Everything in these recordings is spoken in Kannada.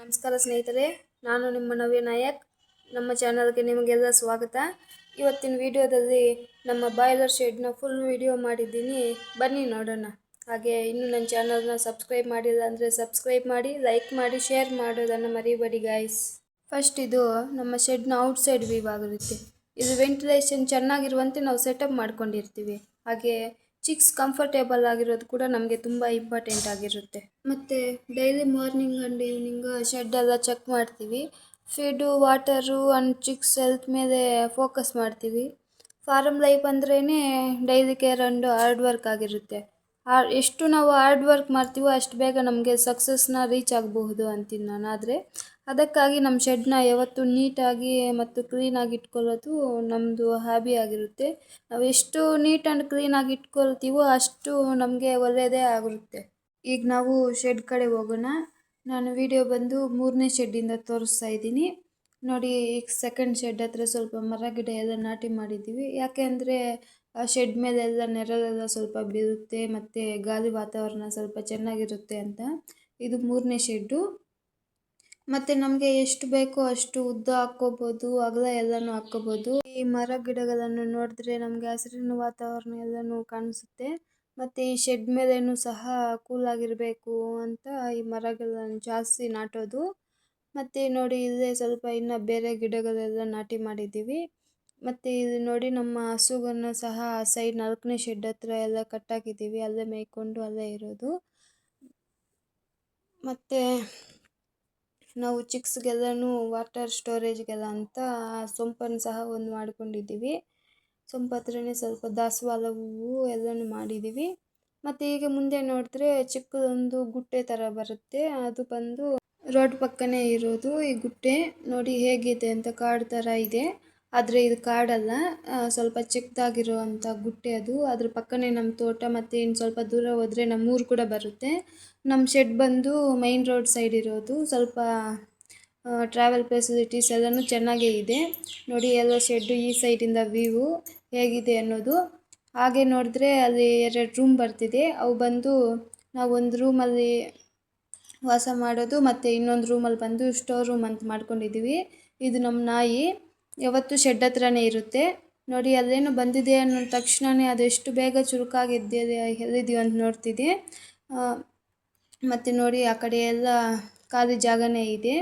ನಮಸ್ಕಾರ ಸ್ನೇಹಿತರೆ, ನಾನು ನಿಮ್ಮ ನವ್ಯ ನಾಯಕ್. ನಮ್ಮ ಚಾನಲ್ಗೆ ನಿಮಗೆಲ್ಲ ಸ್ವಾಗತ. ಇವತ್ತಿನ ವಿಡಿಯೋದಲ್ಲಿ ನಮ್ಮ ಬಾಯ್ಲರ್ ಶೆಡ್ನ ಫುಲ್ ವಿಡಿಯೋ ಮಾಡಿದ್ದೀನಿ, ಬನ್ನಿ ನೋಡೋಣ. ಹಾಗೆ ಇನ್ನೂ ನನ್ನ ಚಾನಲ್ನ ಸಬ್ಸ್ಕ್ರೈಬ್ ಮಾಡಿಲ್ಲ ಅಂದರೆ ಸಬ್ಸ್ಕ್ರೈಬ್ ಮಾಡಿ, ಲೈಕ್ ಮಾಡಿ, ಶೇರ್ ಮಾಡೋದನ್ನು ಮರಿಬೇಡಿ ಗಾಯ್ಸ್. ಫಸ್ಟ್ ಇದು ನಮ್ಮ ಶೆಡ್ನ ಔಟ್ಸೈಡ್ ವ್ಯೂ ಆಗಿರುತ್ತೆ. ಇದು ವೆಂಟಿಲೇಷನ್ ಚೆನ್ನಾಗಿರುವಂತೆ ನಾವು ಸೆಟಪ್ ಮಾಡ್ಕೊಂಡಿರ್ತೀವಿ. ಹಾಗೆ ಚಿಕ್ಸ್ ಕಂಫರ್ಟೇಬಲ್ ಆಗಿರೋದು ಕೂಡ ನಮಗೆ ತುಂಬ ಇಂಪಾರ್ಟೆಂಟ್ ಆಗಿರುತ್ತೆ. ಮತ್ತು daily morning and evening shed ಎಲ್ಲ ಚೆಕ್ ಮಾಡ್ತೀವಿ. Feed, water and chicks health ಮೇಲೆ ಫೋಕಸ್ ಮಾಡ್ತೀವಿ. ಫಾರಮ್ ಲೈಫ್ ಅಂದ್ರೇ daily care and hard work ಆಗಿರುತ್ತೆ. ಎಷ್ಟು ನಾವು ಹಾರ್ಡ್ ವರ್ಕ್ ಮಾಡ್ತೀವೋ ಅಷ್ಟು ಬೇಗ ನಮಗೆ ಸಕ್ಸಸ್ನ ರೀಚ್ ಆಗಬಹುದು ಅಂತೀನಿ ನಾನು. ಆದರೆ ಅದಕ್ಕಾಗಿ ನಮ್ಮ ಶೆಡ್ನ ಯಾವತ್ತೂ ನೀಟಾಗಿ ಮತ್ತು ಕ್ಲೀನಾಗಿ ಇಟ್ಕೊಳ್ಳೋದು ನಮ್ಮದು ಹ್ಯಾಬಿ ಆಗಿರುತ್ತೆ. ನಾವು ಎಷ್ಟು ನೀಟ್ ಆ್ಯಂಡ್ ಕ್ಲೀನಾಗಿ ಇಟ್ಕೊಳ್ತೀವೋ ಅಷ್ಟು ನಮಗೆ ಒಳ್ಳೆಯದೇ ಆಗಿರುತ್ತೆ. ಈಗ ನಾವು ಶೆಡ್ ಕಡೆ ಹೋಗೋಣ. ನಾನು ವಿಡಿಯೋ ಬಂದು 3ನೇ ಶೆಡ್ಡಿಂದ ತೋರಿಸ್ತಾ ಇದ್ದೀನಿ ನೋಡಿ. ಈಗ ಸೆಕೆಂಡ್ ಶೆಡ್ ಹತ್ರ ಸ್ವಲ್ಪ ಮರ ಗಿಡ ಎಲ್ಲ ನಾಟಿ ಮಾಡಿದ್ದೀವಿ. ಯಾಕೆ ಅಂದರೆ ಆ ಶೆಡ್ ಮೇಲೆಲ್ಲ ನೆರಳೆಲ್ಲ ಸ್ವಲ್ಪ ಬೀರುತ್ತೆ ಮತ್ತು ಗಾಳಿ ವಾತಾವರಣ ಸ್ವಲ್ಪ ಚೆನ್ನಾಗಿರುತ್ತೆ ಅಂತ. ಇದು 3ನೇ ಶೆಡ್ಡು. ಮತ್ತು ನಮಗೆ ಎಷ್ಟು ಬೇಕೋ ಅಷ್ಟು ಉದ್ದ ಹಾಕ್ಕೋಬೋದು, ಅಗಲ ಎಲ್ಲನೂ ಹಾಕ್ಕೋಬೋದು. ಈ ಮರ ಗಿಡಗಳನ್ನು ನೋಡಿದ್ರೆ ನಮಗೆ ಹಸಿರಿನ ವಾತಾವರಣ ಎಲ್ಲನೂ ಕಾಣಿಸುತ್ತೆ. ಮತ್ತು ಈ ಶೆಡ್ ಮೇಲೇನೂ ಸಹ ಕೂಲಾಗಿರಬೇಕು ಅಂತ ಈ ಮರಗಳನ್ನು ಜಾಸ್ತಿ ನಾಟೋದು. ಮತ್ತು ನೋಡಿ ಇಲ್ಲೇ ಸ್ವಲ್ಪ ಇನ್ನು ಬೇರೆ ಗಿಡಗಳೆಲ್ಲ ನಾಟಿ ಮಾಡಿದ್ದೀವಿ. ಮತ್ತು ಇದು ನೋಡಿ ನಮ್ಮ ಹಸುಗಳನ್ನು ಸಹ ಸೈಡ್ 4ನೇ ಶೆಡ್ ಹತ್ರ ಎಲ್ಲ ಕಟ್ಟಾಕಿದ್ದೀವಿ. ಅಲ್ಲೇ ಮೇಯ್ಕೊಂಡು ಅಲ್ಲೇ ಇರೋದು. ಮತ್ತು ನಾವು ಚಿಕ್ಸ್ಗೆಲ್ಲನೂ ವಾಟರ್ ಸ್ಟೋರೇಜ್ಗೆಲ್ಲ ಅಂತ ಸೊಂಪನ್ನು ಸಹ ಒಂದು ಮಾಡ್ಕೊಂಡಿದ್ದೀವಿ. ಸೊಂಪು ಹತ್ರನೇ ಸ್ವಲ್ಪ ದಾಸವಾಳ ಹೂವು ಎಲ್ಲನೂ ಮಾಡಿದ್ದೀವಿ. ಮತ್ತು ಈಗ ಮುಂದೆ ನೋಡಿದ್ರೆ ಚಿಕ್ಕದೊಂದು ಗುಟ್ಟೆ ಥರ ಬರುತ್ತೆ. ಅದು ಬಂದು ರೋಡ್ ಪಕ್ಕನೇ ಇರೋದು. ಈ ಗುಟ್ಟೆ ನೋಡಿ ಹೇಗಿದೆ ಅಂತ, ಕಾಡು ಥರ ಇದೆ. ಆದರೆ ಇದು ಕಾಡಲ್ಲ, ಸ್ವಲ್ಪ ಚಿಕ್ಕದಾಗಿರುವಂಥ ಗುಟ್ಟೆ ಅದು. ಅದ್ರ ಪಕ್ಕನೇ ನಮ್ಮ ತೋಟ, ಮತ್ತು ಇನ್ನು ಸ್ವಲ್ಪ ದೂರ ಹೋದರೆ ನಮ್ಮೂರು ಕೂಡ ಬರುತ್ತೆ. ನಮ್ಮ ಶೆಡ್ ಬಂದು ಮೈನ್ ರೋಡ್ ಸೈಡ್ ಇರೋದು. ಸ್ವಲ್ಪ ಟ್ರಾವೆಲ್ ಫೆಸಿಲಿಟೀಸ್ ಎಲ್ಲನೂ ಚೆನ್ನಾಗೇ ಇದೆ ನೋಡಿ. ಎಲ್ಲ ಶೆಡ್ಡು ಈ ಸೈಡಿಂದ ವ್ಯೂ ಹೇಗಿದೆ ಅನ್ನೋದು. ಹಾಗೆ ನೋಡಿದ್ರೆ ಅಲ್ಲಿ 2 ರೂಮ್ ಬರ್ತಿದೆ. ಅವು ಬಂದು ನಾವು ಒಂದು ರೂಮಲ್ಲಿ ವಾಸ ಮಾಡೋದು, ಮತ್ತು ಇನ್ನೊಂದು ರೂಮಲ್ಲಿ ಬಂದು ಸ್ಟೋರ್ ರೂಮ್ ಅಂತ ಮಾಡ್ಕೊಂಡಿದ್ದೀವಿ. ಇದು ನಮ್ಮ ನಾಯಿ ಯಾವತ್ತೂ ಶೆಡ್ ಹತ್ರನೇ ಇರುತ್ತೆ ನೋಡಿ. ಅಲ್ಲೇನೋ ಬಂದಿದೆ ಅನ್ನೋ ತಕ್ಷಣವೇ ಅದೆಷ್ಟು ಬೇಗ ಎಲ್ಲಿದ್ದೀವಿ ಅಂತ ನೋಡ್ತಿದೆ. ಮತ್ತು ನೋಡಿ ಆ ಕಡೆ ಎಲ್ಲ ಖಾಲಿ ಜಾಗನೇ ಇದೆ.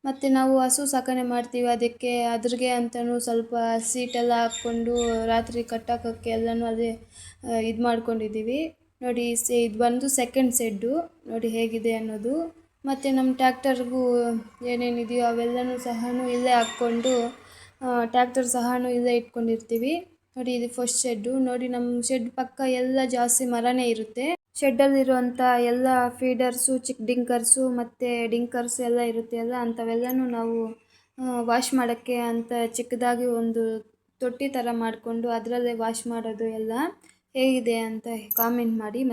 ಮತ್ತು ನಾವು ಹಸು ಸಾಕಣೆ ಮಾಡ್ತೀವಿ, ಅದಕ್ಕೆ ಅದ್ರಿಗೆ ಅಂತಲೂ ಸ್ವಲ್ಪ ಸೀಟೆಲ್ಲ ಹಾಕ್ಕೊಂಡು ರಾತ್ರಿ ಕಟ್ಟಾಕೋಕ್ಕೆ ಎಲ್ಲನೂ ಅದೇ ಇದು ಮಾಡ್ಕೊಂಡಿದ್ದೀವಿ ನೋಡಿ. ಇದು ಬಂದು ಸೆಕೆಂಡ್ ಶೆಡ್ಡು ನೋಡಿ ಹೇಗಿದೆ ಅನ್ನೋದು. ಮತ್ತು ನಮ್ಮ ಟ್ಯಾಕ್ಟರ್ಗೂ ಏನೇನಿದೆಯೋ ಅವೆಲ್ಲನೂ ಸಹ ಇಲ್ಲೇ ಹಾಕ್ಕೊಂಡು ಟ್ಯಾಕ್ಟರ್ ಸಹ ಇಲ್ಲೇ ಇಟ್ಕೊಂಡಿರ್ತೀವಿ ನೋಡಿ. ಇದು ಫಸ್ಟ್ ಶೆಡ್ಡು ನೋಡಿ. ನಮ್ಮ ಶೆಡ್ ಪಕ್ಕ ಎಲ್ಲ ಜಾಸ್ತಿ ಮರನೇ ಇರುತ್ತೆ. ಶೆಡ್ಡಲ್ಲಿರುವಂಥ ಎಲ್ಲ ಫೀಡರ್ಸು, ಚಿಕ್ಕ ಡಿಂಕರ್ಸು ಮತ್ತು ಡಿಂಕರ್ಸ್ ಎಲ್ಲ ಇರುತ್ತೆ ಅಲ್ಲ, ಅಂಥವೆಲ್ಲನೂ ನಾವು ವಾಶ್ ಮಾಡೋಕ್ಕೆ ಅಂತ ಚಿಕ್ಕದಾಗಿ ಒಂದು ತೊಟ್ಟಿ ಥರ ಮಾಡಿಕೊಂಡು ಅದರಲ್ಲೇ ವಾಶ್ ಮಾಡೋದು. ಎಲ್ಲ ಹೇಗಿದೆ ಅಂತ ಕಾಮೆಂಟ್ ಮಾಡಿ.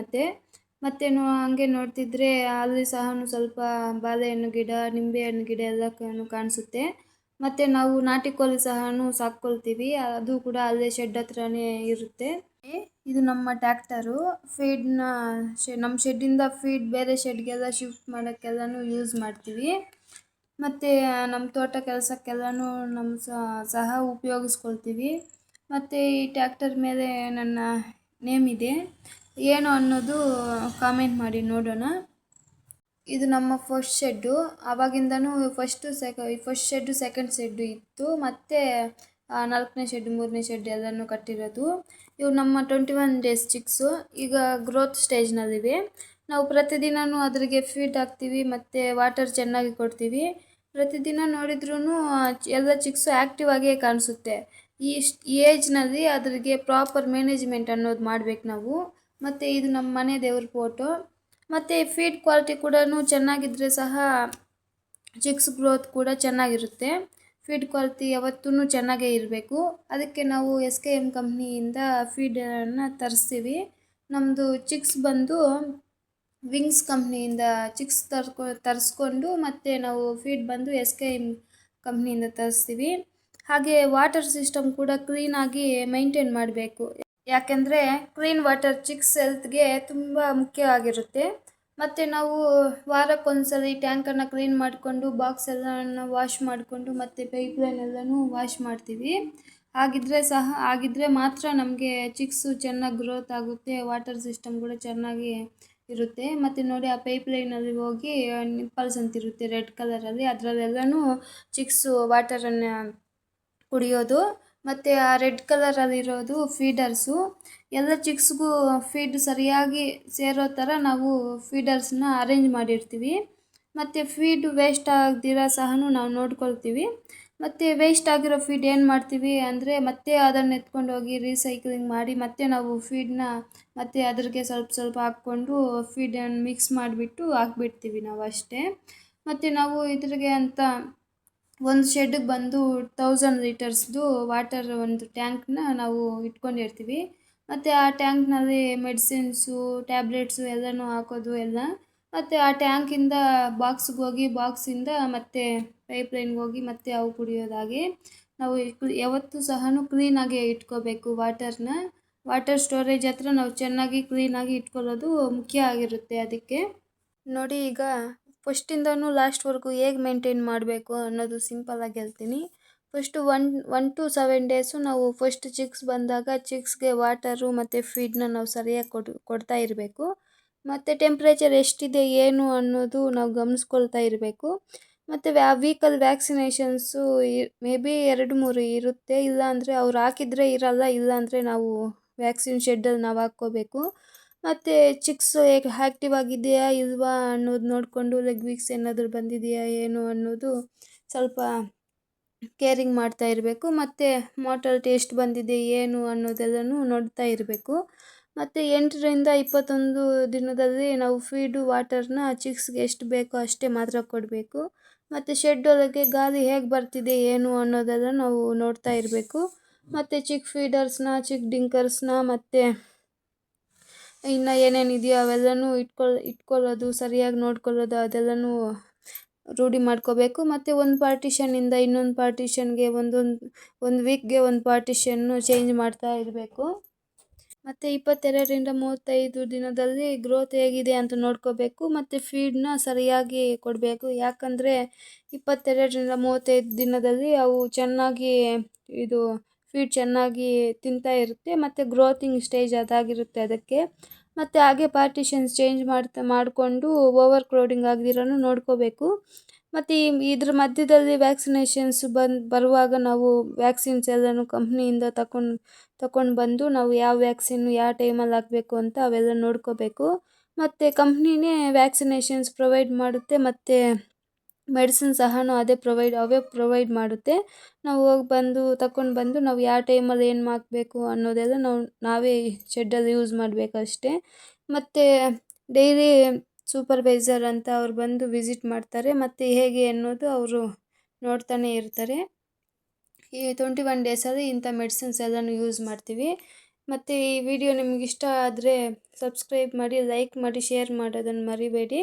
ಮತ್ತು ಹಂಗೆ ನೋಡ್ತಿದ್ರೆ ಅಲ್ಲಿ ಸಹ ಸ್ವಲ್ಪ ಬಾಳೆಹಣ್ಣು ಗಿಡ, ನಿಂಬೆಹಣ್ಣು ಗಿಡ ಎಲ್ಲ ಕಾಣಿಸುತ್ತೆ. ಮತ್ತು ನಾವು ನಾಟಿ ಕೋಳಿ ಸಹ ಸಾಕ್ಕೊಳ್ತೀವಿ, ಅದು ಕೂಡ ಅಲ್ಲೇ ಶೆಡ್ ಹತ್ರನೇ ಇರುತ್ತೆ. ಇದು ನಮ್ಮ ಟ್ಯಾಕ್ಟರು. ಫೀಡ್ನ ನಮ್ಮ ಶೆಡ್ಡಿಂದ ಫೀಡ್ ಬೇರೆ ಶೆಡ್ಗೆಲ್ಲ ಶಿಫ್ಟ್ ಮಾಡೋಕ್ಕೆಲ್ಲನೂ ಯೂಸ್ ಮಾಡ್ತೀವಿ. ಮತ್ತು ನಮ್ಮ ತೋಟ ಕೆಲಸಕ್ಕೆಲ್ಲನೂ ಸಹ ಉಪಯೋಗಿಸ್ಕೊಳ್ತೀವಿ. ಮತ್ತು ಈ ಟ್ಯಾಕ್ಟರ್ ಮೇಲೆ ನನ್ನ ನೇಮ್ ಇದೆ, ಏನು ಅನ್ನೋದು ಕಾಮೆಂಟ್ ಮಾಡಿ ನೋಡೋಣ. ಇದು ನಮ್ಮ ಫಸ್ಟ್ ಶೆಡ್ಡು. ಆವಾಗಿಂದನೂ ಫಸ್ಟ್ ಶೆಡ್ಡು, ಸೆಕೆಂಡ್ ಶೆಡ್ಡು ಇತ್ತು. ಮತ್ತು 4ನೇ ಶೆಡ್ಡು, 3ನೇ ಶೆಡ್ ಎಲ್ಲನೂ ಕಟ್ಟಿರೋದು. ಇವು ನಮ್ಮ 21 ಡೇಸ್ ಚಿಕ್ಸು. ಈಗ ಗ್ರೋತ್ ಸ್ಟೇಜ್ನಲ್ಲಿವೆ. ನಾವು ಪ್ರತಿದಿನವೂ ಅದ್ರಿಗೆ ಫೀಡ್ ಹಾಕ್ತೀವಿ ಮತ್ತು ವಾಟರ್ ಚೆನ್ನಾಗಿ ಕೊಡ್ತೀವಿ. ಪ್ರತಿದಿನ ನೋಡಿದ್ರೂ ಎಲ್ಲ ಚಿಕ್ಸು ಆ್ಯಕ್ಟಿವ್ ಆಗೇ ಕಾಣಿಸುತ್ತೆ. ಈ ಏಜ್ನಲ್ಲಿ ಅದ್ರಿಗೆ ಪ್ರಾಪರ್ ಮ್ಯಾನೇಜ್ಮೆಂಟ್ ಅನ್ನೋದು ಮಾಡಬೇಕು ನಾವು. ಮತ್ತು ಇದು ನಮ್ಮ ಮನೆ ದೇವ್ರ ಫೋಟೋ. ಮತ್ತು ಫೀಡ್ ಕ್ವಾಲಿಟಿ ಕೂಡ ಚೆನ್ನಾಗಿದ್ದರೆ ಸಹ ಚಿಕ್ಸ್ ಗ್ರೋತ್ ಕೂಡ ಚೆನ್ನಾಗಿರುತ್ತೆ. ಫೀಡ್ ಕ್ವಾಲಿಟಿ ಯಾವತ್ತೂ ಚೆನ್ನಾಗೇ ಇರಬೇಕು. ಅದಕ್ಕೆ ನಾವು SKM ಕಂಪ್ನಿಯಿಂದ ಫೀಡನ್ನು ತರಿಸ್ತೀವಿ. ನಮ್ಮದು ಚಿಕ್ಸ್ ಬಂದು ವಿಂಗ್ಸ್ ಕಂಪ್ನಿಯಿಂದ ಚಿಕ್ಸ್ ತರಿಸ್ಕೊಂಡು ಮತ್ತು ನಾವು ಫೀಡ್ ಬಂದು SKM ಕಂಪ್ನಿಯಿಂದ ತರಿಸ್ತೀವಿ. ಹಾಗೆ ವಾಟರ್ ಸಿಸ್ಟಮ್ ಕೂಡ ಕ್ಲೀನಾಗಿ ಮೈಂಟೈನ್ ಮಾಡಬೇಕು. ಯಾಕೆಂದರೆ ಕ್ಲೀನ್ ವಾಟರ್ ಚಿಕ್ಸ್ ಹೆಲ್ತ್ಗೆ ತುಂಬ ಮುಖ್ಯವಾಗಿರುತ್ತೆ. ಮತ್ತು ನಾವು ವಾರಕ್ಕೊಂದ್ಸಲಿ ಟ್ಯಾಂಕನ್ನು ಕ್ಲೀನ್ ಮಾಡಿಕೊಂಡು ಬಾಕ್ಸ್ ಎಲ್ಲವನ್ನು ವಾಶ್ ಮಾಡಿಕೊಂಡು ಮತ್ತು ಪೈಪ್ಲೈನ್ ಎಲ್ಲನೂ ವಾಶ್ ಮಾಡ್ತೀವಿ. ಆಗಿದ್ದರೆ ಮಾತ್ರ ನಮಗೆ ಚಿಕ್ಸು ಚೆನ್ನಾಗಿ ಗ್ರೋತ್ ಆಗುತ್ತೆ, ವಾಟರ್ ಸಿಸ್ಟಮ್ ಕೂಡ ಚೆನ್ನಾಗಿ ಇರುತ್ತೆ. ಮತ್ತು ನೋಡಿ, ಆ ಪೈಪ್ಲೈನಲ್ಲಿ ಹೋಗಿ ನಿಪ್ಪಲ್ಸ್ ಅಂತಿರುತ್ತೆ ರೆಡ್ ಕಲರಲ್ಲಿ, ಅದರಲ್ಲೆಲ್ಲನೂ ಚಿಕ್ಸು ವಾಟರನ್ನು ಕುಡಿಯೋದು. ಮತ್ತು ಆ ರೆಡ್ ಕಲರಲ್ಲಿರೋದು ಫೀಡರ್ಸು. ಎಲ್ಲ ಚಿಕ್ಸ್ಗೂ ಫೀಡ್ ಸರಿಯಾಗಿ ಸೇರೋ ಥರ ನಾವು ಫೀಡರ್ಸ್ನ ಅರೇಂಜ್ ಮಾಡಿರ್ತೀವಿ. ಮತ್ತು ಫೀಡ್ ವೇಸ್ಟ್ ಆಗದಿರೋ ಸಹ ನಾವು ನೋಡ್ಕೊಳ್ತೀವಿ. ಮತ್ತು ವೇಸ್ಟ್ ಆಗಿರೋ ಫೀಡ್ ಏನು ಮಾಡ್ತೀವಿ ಅಂದರೆ, ಮತ್ತೆ ಅದನ್ನು ಎತ್ಕೊಂಡು ಹೋಗಿ ರೀಸೈಕ್ಲಿಂಗ್ ಮಾಡಿ ಮತ್ತೆ ನಾವು ಫೀಡನ್ನ ಮತ್ತೆ ಅದ್ರಿಗೆ ಸ್ವಲ್ಪ ಸ್ವಲ್ಪ ಹಾಕ್ಕೊಂಡು ಫೀಡನ್ನು ಮಿಕ್ಸ್ ಮಾಡಿಬಿಟ್ಟು ಹಾಕ್ಬಿಡ್ತೀವಿ ನಾವು ಅಷ್ಟೇ. ಮತ್ತು ನಾವು ಇದ್ರಿಗೆ ಅಂತ ಒಂದು ಶೆಡ್ಗೆ ಬಂದು 1000 ಲೀಟರ್ಸ್ದು ವಾಟರ್ ಒಂದು ಟ್ಯಾಂಕ್ನ ನಾವು ಇಟ್ಕೊಂಡಿರ್ತೀವಿ. ಮತ್ತು ಆ ಟ್ಯಾಂಕ್ನಲ್ಲಿ ಮೆಡಿಸಿನ್ಸು, ಟ್ಯಾಬ್ಲೆಟ್ಸು ಎಲ್ಲನೂ ಹಾಕೋದು ಎಲ್ಲ. ಮತ್ತು ಆ ಟ್ಯಾಂಕಿಂದ ಬಾಕ್ಸ್ಗೆ ಹೋಗಿ, ಬಾಕ್ಸಿಂದ ಮತ್ತೆ ಪೈಪ್ಲೈನ್ಗೆ ಹೋಗಿ ಮತ್ತೆ ಅವು ಕುಡಿಯೋದಾಗಿ ನಾವು ಯಾವತ್ತೂ ಸಹ ಕ್ಲೀನಾಗೆ ಇಟ್ಕೋಬೇಕು ವಾಟರ್ನ. ವಾಟರ್ ಸ್ಟೋರೇಜ್ ಹತ್ರ ನಾವು ಚೆನ್ನಾಗಿ ಕ್ಲೀನಾಗಿ ಇಟ್ಕೊಳ್ಳೋದು ಮುಖ್ಯ ಆಗಿರುತ್ತೆ ಅದಕ್ಕೆ. ನೋಡಿ, ಈಗ ಫಸ್ಟಿಂದನೂ ಲಾಸ್ಟ್ವರೆಗೂ ಹೇಗೆ ಮೇಂಟೈನ್ ಮಾಡಬೇಕು ಅನ್ನೋದು ಸಿಂಪಲ್ಲಾಗಿ ಹೇಳ್ತೀನಿ. ಫಸ್ಟು 1 to 7 ಡೇಸು ನಾವು ಫಸ್ಟ್ ಚಿಕ್ಸ್ ಬಂದಾಗ ಚಿಕ್ಸ್ಗೆ ವಾಟರು ಮತ್ತು ಫೀಡನ್ನ ನಾವು ಸರಿಯಾಗಿ ಕೊಡ್ತಾ ಇರಬೇಕು. ಮತ್ತು ಟೆಂಪ್ರೇಚರ್ ಎಷ್ಟಿದೆ ಏನು ಅನ್ನೋದು ನಾವು ಗಮನಿಸ್ಕೊಳ್ತಾ ಇರಬೇಕು. ಮತ್ತು ವೀಕಲ್ಲಿ ವ್ಯಾಕ್ಸಿನೇಷನ್ಸು ಮೇ ಬಿ 2-3 ಇರುತ್ತೆ. ಇಲ್ಲಾಂದರೆ ಅವ್ರು ಹಾಕಿದರೆ ಇರಲ್ಲ, ಇಲ್ಲಾಂದರೆ ನಾವು ವ್ಯಾಕ್ಸಿನ್ ಶೆಡ್ಡಲ್ಲಿ ನಾವು ಹಾಕ್ಕೋಬೇಕು. ಮತ್ತು ಚಿಕ್ಸು ಹೇಗೆ ಆ್ಯಕ್ಟಿವ್ ಆಗಿದೆಯಾ ಇಲ್ವಾ ಅನ್ನೋದು ನೋಡಿಕೊಂಡು ಲೆಗ್ ವೀಕ್ಸ್ ಏನಾದರೂ ಬಂದಿದೆಯಾ ಏನು ಅನ್ನೋದು ಸ್ವಲ್ಪ ಕೇರಿಂಗ್ ಮಾಡ್ತಾ ಇರಬೇಕು. ಮತ್ತು ಮಾರ್ಟಾಲಿಟಿ ಎಷ್ಟು ಬಂದಿದೆ ಏನು ಅನ್ನೋದೆಲ್ಲನೂ ನೋಡ್ತಾ ಇರಬೇಕು. ಮತ್ತು 8ರಿಂದ 21 ದಿನದಲ್ಲಿ ನಾವು ಫೀಡು ವಾಟರ್ನ ಚಿಕ್ಸ್ಗೆ ಎಷ್ಟು ಬೇಕೋ ಅಷ್ಟೇ ಮಾತ್ರ ಕೊಡಬೇಕು. ಮತ್ತು ಶೆಡ್ ಒಳಗೆ ಗಾಳಿ ಹೇಗೆ ಬರ್ತಿದೆ ಏನು ಅನ್ನೋದೆಲ್ಲ ನಾವು ನೋಡ್ತಾ ಇರಬೇಕು. ಮತ್ತು ಚಿಕ್ಕ ಫೀಡರ್ಸ್ನ, ಚಿಕ್ಕ ಡಿಂಕರ್ಸ್ನ ಮತ್ತು ಇನ್ನು ಏನೇನಿದೆಯೋ ಅವೆಲ್ಲನೂ ಇಟ್ಕೊಳ್ಳೋದು, ಸರಿಯಾಗಿ ನೋಡ್ಕೊಳ್ಳೋದು ಅದೆಲ್ಲನೂ ರೂಢಿ ಮಾಡ್ಕೋಬೇಕು. ಮತ್ತು ಒಂದು ಪಾರ್ಟಿಷನ್ನಿಂದ ಇನ್ನೊಂದು ಪಾರ್ಟಿಷನ್ಗೆ ಒಂದು ವೀಕ್ಗೆ ಒಂದು ಪಾರ್ಟಿಷನ್ನು ಚೇಂಜ್ ಮಾಡ್ತಾ ಇರಬೇಕು. ಮತ್ತು 22ರಿಂದ 35 ದಿನದಲ್ಲಿ ಗ್ರೋತ್ ಹೇಗಿದೆ ಅಂತ ನೋಡ್ಕೋಬೇಕು. ಮತ್ತು ಫೀಡನ್ನ ಸರಿಯಾಗಿ ಕೊಡಬೇಕು. ಯಾಕಂದರೆ 22ರಿಂದ 35 ದಿನದಲ್ಲಿ ಅವು ಚೆನ್ನಾಗಿ ಫೀಡ್ ಚೆನ್ನಾಗಿ ತಿಂತಾ ಇರುತ್ತೆ. ಮತ್ತು ಗ್ರೋತಿಂಗ್ ಸ್ಟೇಜ್ ಅದಾಗಿರುತ್ತೆ ಅದಕ್ಕೆ. ಮತ್ತು ಹಾಗೆ ಪಾರ್ಟಿಷನ್ಸ್ ಚೇಂಜ್ ಮಾಡಿಕೊಂಡು ಓವರ್ ಕ್ರೌಡಿಂಗ್ ಆಗದಿರೋನು ನೋಡ್ಕೋಬೇಕು. ಮತ್ತು ಇದ್ರ ಮಧ್ಯದಲ್ಲಿ ವ್ಯಾಕ್ಸಿನೇಷನ್ಸ್ ಬರುವಾಗ ನಾವು ವ್ಯಾಕ್ಸಿನ್ಸ್ ಎಲ್ಲನೂ ಕಂಪ್ನಿಯಿಂದ ತಗೊಂಡು ಬಂದು ನಾವು ಯಾವ ವ್ಯಾಕ್ಸಿನ್ನು ಯಾವ ಟೈಮಲ್ಲಿ ಹಾಕಬೇಕು ಅಂತ ಅವೆಲ್ಲ ನೋಡ್ಕೋಬೇಕು. ಮತ್ತು ಕಂಪ್ನಿನೇ ವ್ಯಾಕ್ಸಿನೇಷನ್ಸ್ ಪ್ರೊವೈಡ್ ಮಾಡುತ್ತೆ. ಮತ್ತು ಮೆಡಿಸಿನ್ ಸಹ ಅವೇ ಪ್ರೊವೈಡ್ ಮಾಡುತ್ತೆ. ನಾವು ತಗೊಂಡು ಬಂದು ನಾವು ಯಾವ ಟೈಮಲ್ಲಿ ಏನು ಹಾಕಬೇಕು ಅನ್ನೋದೆಲ್ಲ ನಾವೇ ಶೆಡ್ಡಲ್ಲಿ ಯೂಸ್ ಮಾಡಬೇಕಷ್ಟೆ. ಮತ್ತು ಡೈಲಿ ಸೂಪರ್ವೈಸರ್ ಅಂತ ಅವ್ರು ಬಂದು ವಿಸಿಟ್ ಮಾಡ್ತಾರೆ. ಮತ್ತು ಹೇಗೆ ಅನ್ನೋದು ಅವರು ನೋಡ್ತಾನೆ ಇರ್ತಾರೆ. ಈ 21 ಡೇಸಲ್ಲಿ ಇಂಥ ಮೆಡಿಸಿನ್ಸ್ ಎಲ್ಲನೂ ಯೂಸ್ ಮಾಡ್ತೀವಿ. ಮತ್ತು ಈ ವಿಡಿಯೋ ನಿಮಗಿಷ್ಟ ಆದರೆ ಸಬ್ಸ್ಕ್ರೈಬ್ ಮಾಡಿ, ಲೈಕ್ ಮಾಡಿ, ಶೇರ್ ಮಾಡೋದನ್ನು ಮರಿಬೇಡಿ.